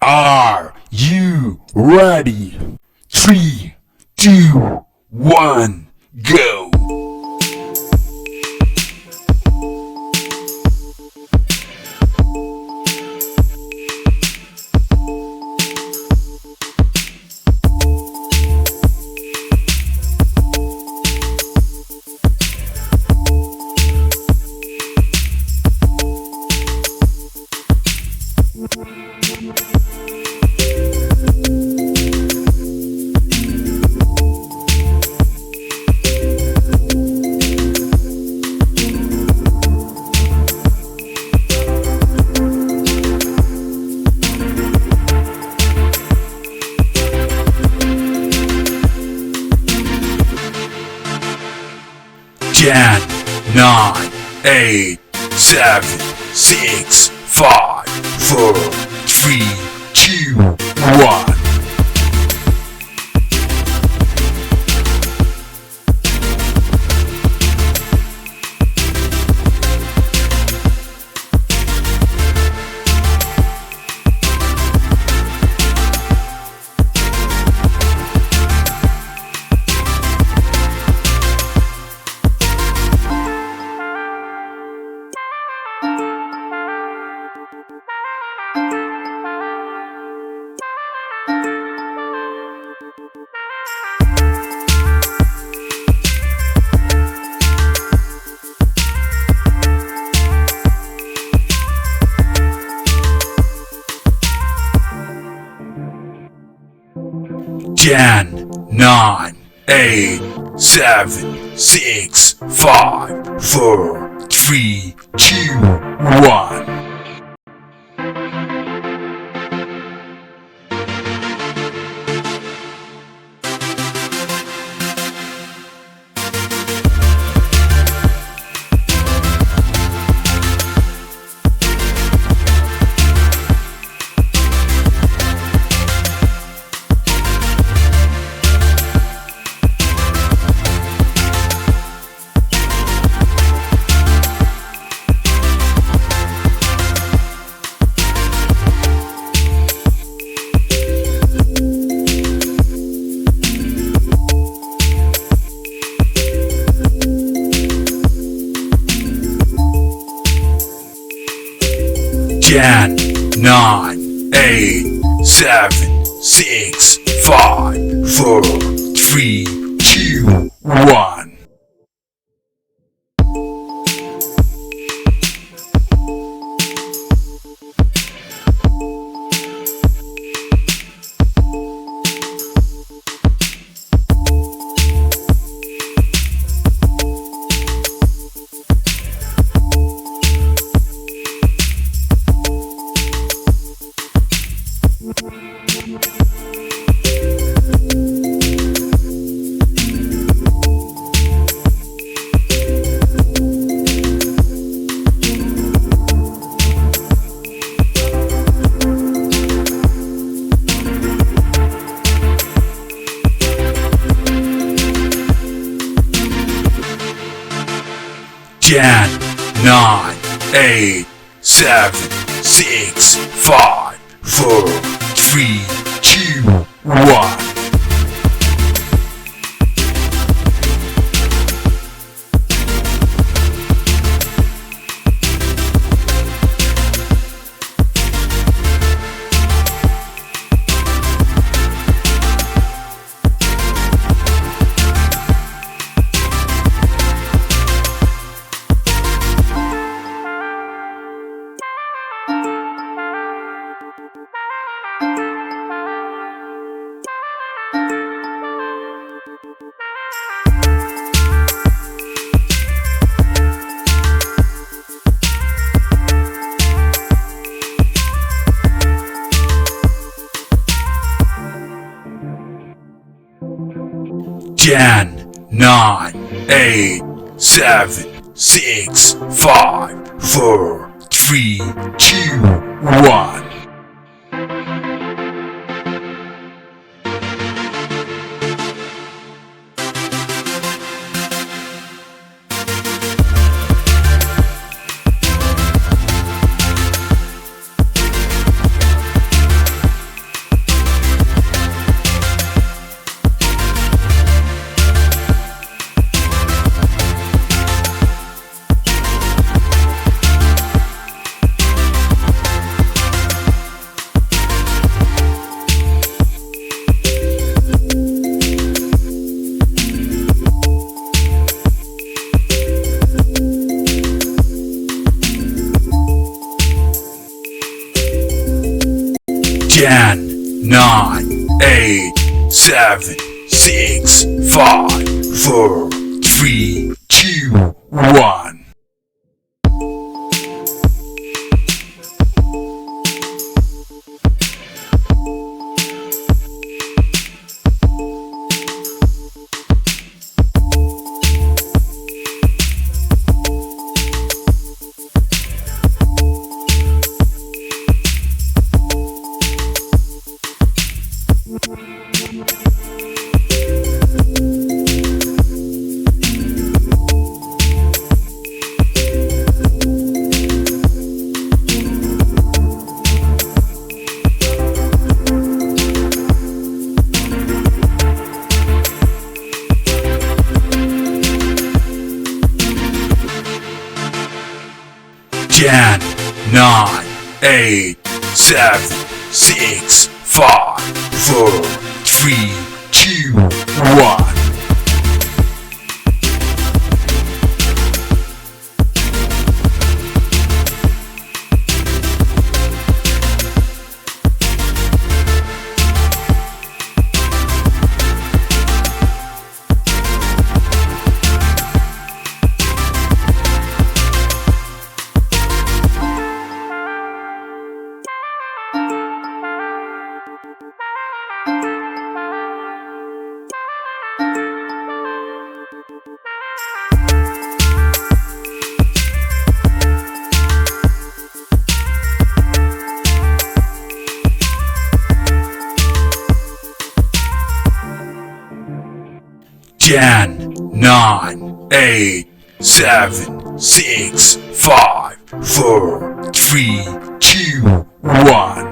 Are you ready? 3, 2, 1, go! Ten, 9, 8, 7, 6, 5, 4, 3, 2, 1. Ten, 9, 8, 7, 6, 5, 4, 3, 2, 1. Ten, 9, 8, 7, 6, 5, 4, 3, 2, 1. Ten, 9, 8, 7, 6, 5, 4, 3, 2, 1. Ten, 9, 8, 7, 6, 5, 4, 3, 2, 1. 10, 9, 8, 7, 6, 5, 4, 3, 2, 1. Ten, 9, 8, 7, 6, 5, 4, 3, 2, 1. Ten, 9, 8, 7, 6, 5, 4, 3, 2, 1.